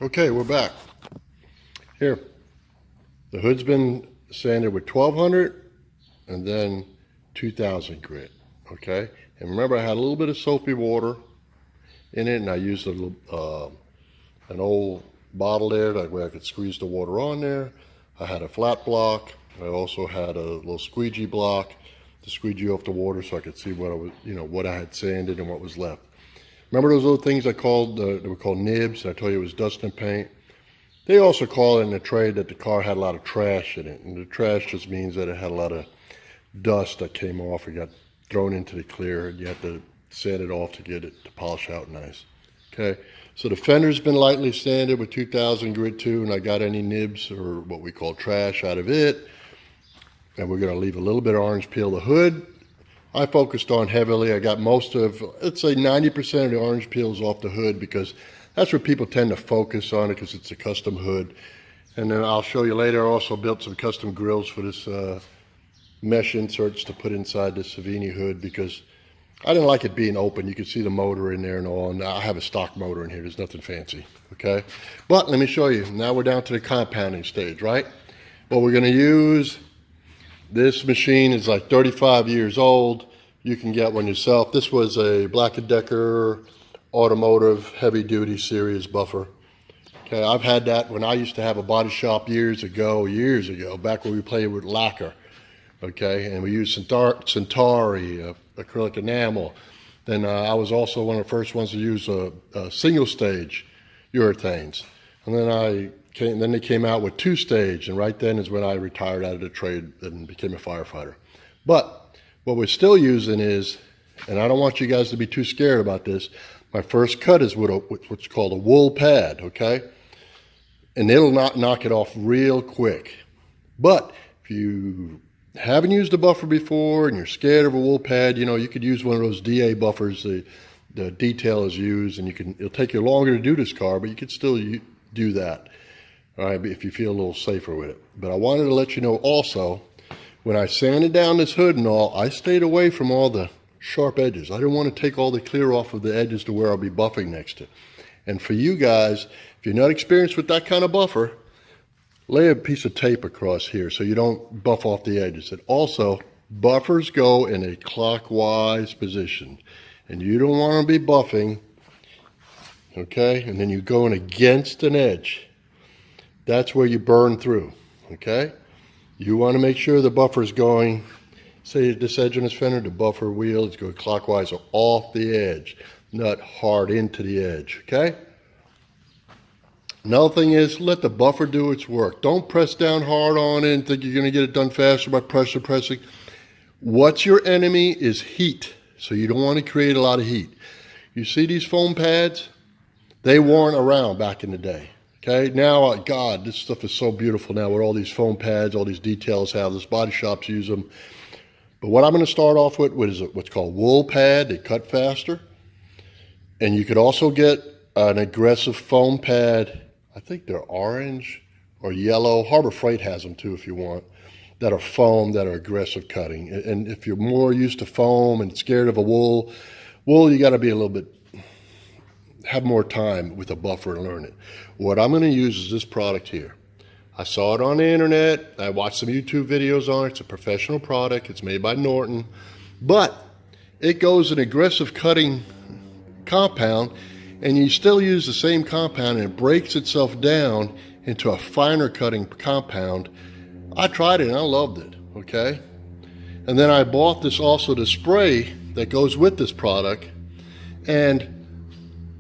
Okay, we're back. Here, the hood's been sanded with 1200 and then 2000 grit, okay? And remember, I had a little bit of soapy water in it, and I used a little, an old bottle there that way I could squeeze the water on there. I had a flat block. I also had a little squeegee block to squeegee off the water so I could see what I was, what I had sanded and what was left. Remember those little things I called, they were called nibs? I told you it was dust and paint. They also call it in the trade that the car had a lot of trash in it. And the trash just means that it had a lot of dust that came off and got thrown into the clear. And you have to sand it off to get it to polish out nice. Okay, so the fender's been lightly sanded with 2000 grit too, and I got any nibs or what we call trash out of it. And we're gonna leave a little bit of orange peel. The hood, I focused on heavily. I got most of, let's say 90% of the orange peels off the hood because that's where people tend to focus on it because it's a custom hood. And then I'll show you later, I also built some custom grills for this mesh inserts to put inside the Savini hood because I didn't like it being open. You can see the motor in there and all, and I have a stock motor in here. There's nothing fancy, okay? But let me show you. Now we're down to the compounding stage, right? What we're gonna use, this machine is like 35 years old. You can get one yourself. This was a Black & Decker automotive heavy duty series buffer. Okay, I've had that when I used to have a body shop years ago, back when we played with lacquer. Okay, and we used Centauri, acrylic enamel. Then I was also one of the first ones to use a single stage urethanes. And then they came out with 2-stage, and right then is when I retired out of the trade and became a firefighter. But what we're still using is, and I don't want you guys to be too scared about this, my first cut is with what's called a wool pad, okay? And it'll not knock it off real quick. But if you haven't used a buffer before and you're scared of a wool pad, you could use one of those DA buffers the detailers use, and it'll take you longer to do this car, but you could still do that. All right, if you feel a little safer with it. But I wanted to let you know also, when I sanded down this hood and all, I stayed away from all the sharp edges. I didn't want to take all the clear off of the edges to where I'll be buffing next to. And for you guys, if you're not experienced with that kind of buffer, lay a piece of tape across here so you don't buff off the edges. And also, buffers go in a clockwise position. And you don't want to be buffing, okay? And then you're going against an edge. That's where you burn through, okay? You want to make sure the buffer is going, say this edge on this fender, the buffer wheel is going clockwise or off the edge, not hard into the edge, okay? Another thing is, let the buffer do its work. Don't press down hard on it and think you're going to get it done faster by pressing. What's your enemy is heat, so you don't want to create a lot of heat. You see these foam pads? They weren't around back in the day. Okay, now, God, this stuff is so beautiful now with all these foam pads, all these details, how these body shops use them. But what I'm going to start off with is what's called wool pad. They cut faster. And you could also get an aggressive foam pad. I think they're orange or yellow. Harbor Freight has them too if you want, that are foam, that are aggressive cutting. And if you're more used to foam and scared of a wool, you got to be a little bit, have more time with a buffer and learn it. What I'm going to use is this product here. I saw it on the internet. I watched some YouTube videos on it. It's a professional product. It's made by Norton. But it goes in aggressive cutting compound, and you still use the same compound, and it breaks itself down into a finer cutting compound. I tried it and I loved it, okay? And then I bought this spray that goes with this product, and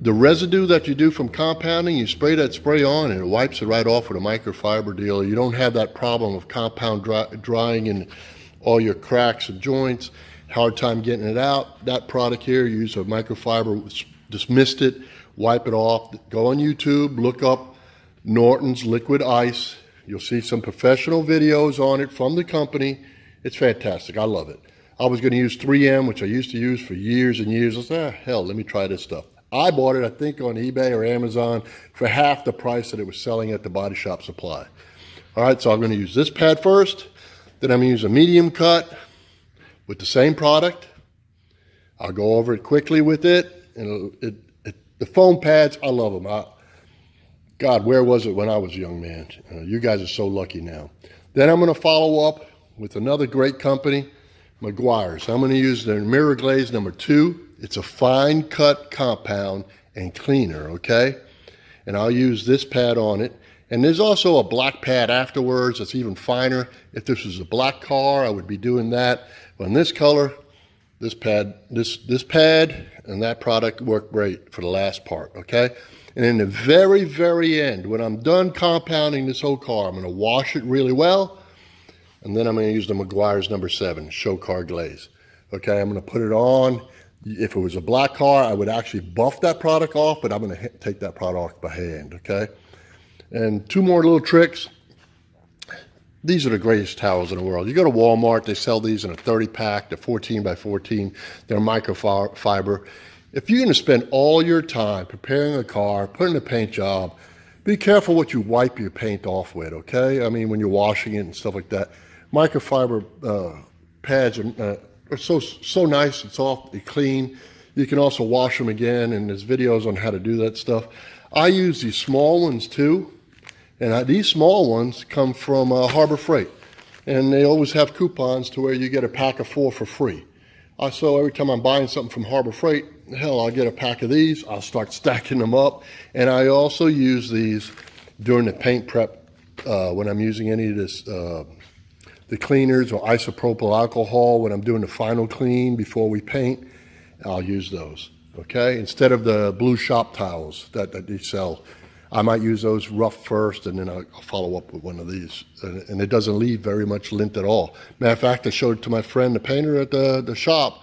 the residue that you do from compounding, you spray that spray on and it wipes it right off with a microfiber deal. You don't have that problem of compound drying in all your cracks and joints, hard time getting it out. That product here, you use a microfiber, just mist it, wipe it off. Go on YouTube, look up Nortons liquid ice. You'll see some professional videos on it from the company. It's fantastic, I love it. I was gonna use 3M, which I used to use for years and years. I said, hell, let me try this stuff. I bought it, I think, on eBay or Amazon for half the price that it was selling at the body shop supply. All right, so I'm going to use this pad first. Then I'm going to use a medium cut with the same product. I'll go over it quickly with it. And the foam pads, I love them. God, where was it when I was a young man? You guys are so lucky now. Then I'm going to follow up with another great company, Meguiar's. I'm going to use their Mirror Glaze number 2. It's a fine cut compound and cleaner, okay? And I'll use this pad on it. And there's also a black pad afterwards that's even finer. If this was a black car, I would be doing that. But in this color, this pad and that product work great for the last part, okay? And in the very, very end, when I'm done compounding this whole car, I'm going to wash it really well. And then I'm going to use the Meguiar's number 7, Show Car Glaze. Okay, I'm going to put it on. If it was a black car, I would actually buff that product off, but I'm going to take that product off by hand, okay? And 2 more little tricks. These are the greatest towels in the world. You go to Walmart, they sell these in a 30 pack, they're 14 by 14, they're microfiber. If you're going to spend all your time preparing a car, putting a paint job, be careful what you wipe your paint off with, okay? I mean, when you're washing it and stuff like that. Microfiber pads are so nice and soft, they're clean. You can also wash them again, and there's videos on how to do that stuff. I use these small ones too, and these small ones come from Harbor Freight, and they always have coupons to where you get a pack of 4 for free. So every time I'm buying something from Harbor Freight, hell, I'll get a pack of these. I'll start stacking them up. And I also use these during the paint prep when I'm using any of this, the cleaners or isopropyl alcohol. When I'm doing the final clean before we paint, I'll use those, okay? Instead of the blue shop towels that they sell, I might use those rough first, and then I'll follow up with one of these. And it doesn't leave very much lint at all. Matter of fact, I showed it to my friend, the painter at the shop,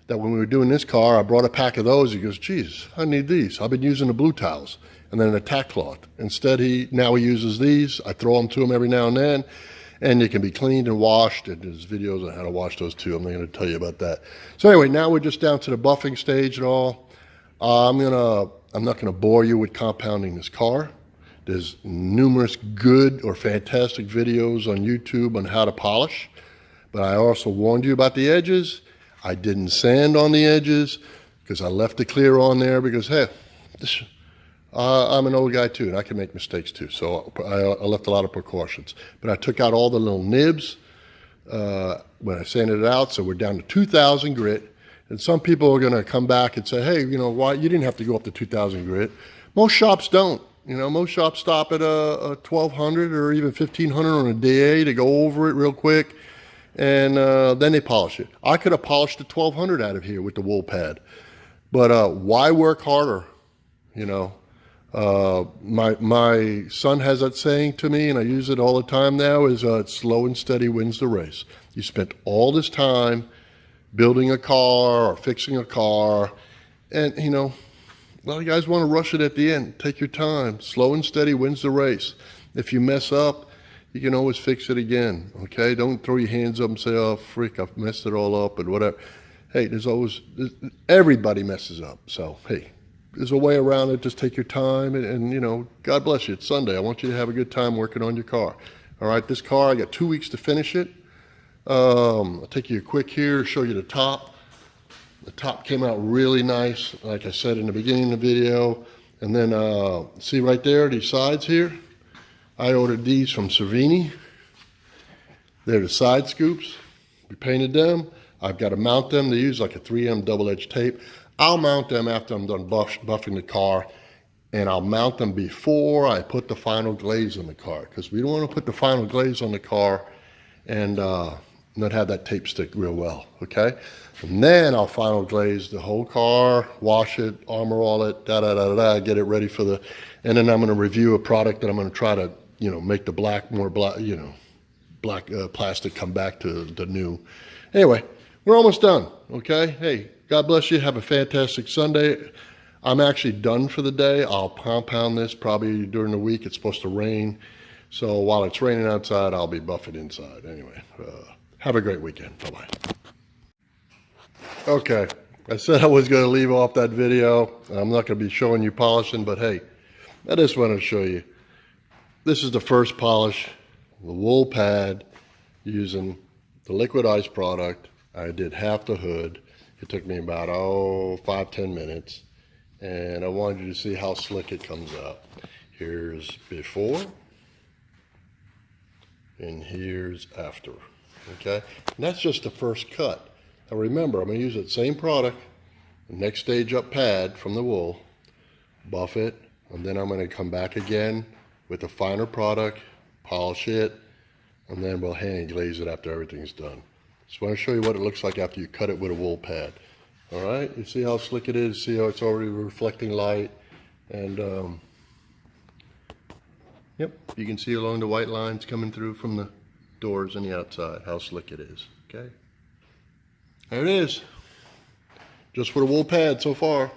that when we were doing this car, I brought a pack of those. He goes, geez, I need these. I've been using the blue towels and then a tack cloth. Instead, now he uses these. I throw them to him every now and then, and they can be cleaned and washed. And there's videos on how to wash those too. I'm not going to tell you about that. So anyway, now we're just down to the buffing stage and all. I'm not going to bore you with compounding this car. There's numerous good or fantastic videos on YouTube on how to polish. But I also warned you about the edges. I didn't sand on the edges because I left the clear on there because, hey, I'm an old guy too, and I can make mistakes too. So I left a lot of precautions. But I took out all the little nibs when I sanded it out, so we're down to 2,000 grit. And some people are going to come back and say, hey, you know, why you didn't have to go up to 2,000 grit. Most shops don't. You know, most shops stop at a 1,200 or even 1,500 on a DA to go over it real quick. And then they polish it. I could have polished the 1,200 out of here with the wool pad. But why work harder? You know, my son has that saying to me, and I use it all the time now, is slow and steady wins the race. You spent all this time building a car or fixing a car, and, you know, a lot of guys want to rush it at the end. Take your time. Slow and steady wins the race. If you mess up, you can always fix it again, okay? Don't throw your hands up and say, oh, freak, I've messed it all up and whatever. Hey, everybody messes up. So, hey, there's a way around it. Just take your time and you know, God bless you. It's Sunday. I want you to have a good time working on your car. All right, this car, I got 2 weeks to finish it. I'll take you a quick here, show you the top. The top came out really nice, like I said in the beginning of the video. And then, see right there, these sides here? I ordered these from Cervini. They're the side scoops. We painted them. I've got to mount them. They use like a 3M double-edged tape. I'll mount them after I'm done buffing the car, and I'll mount them before I put the final glaze on the car, because we don't want to put the final glaze on the car and not have that tape stick real well, okay? And then I'll final glaze the whole car, wash it, armor all it, get it ready for the, and then I'm going to review a product that I'm going to try to, you know, make the black, you know, black plastic come back to the new. Anyway, we're almost done, okay? Hey, God bless you. Have a fantastic Sunday. I'm actually done for the day. I'll compound this probably during the week. It's supposed to rain. So while it's raining outside, I'll be buffing inside. Anyway, have a great weekend. Bye-bye. Okay, I said I was going to leave off that video. I'm not going to be showing you polishing, but hey, I just want to show you. This is the first polish, the wool pad, using the liquid ice product. I did half the hood. It took me about, 5-10 minutes. And I wanted you to see how slick it comes out. Here's before, and here's after, okay? And that's just the first cut. Now remember, I'm gonna use that same product, the next stage up pad from the wool, buff it, and then I'm gonna come back again with a finer product, polish it, and then we'll hand glaze it after everything's done. Just want to show you what it looks like after you cut it with a wool pad. All right, you see how slick it is, see how it's already reflecting light, and yep, you can see along the white lines coming through from the doors and the outside, how slick it is, okay? There it is, just with a wool pad so far.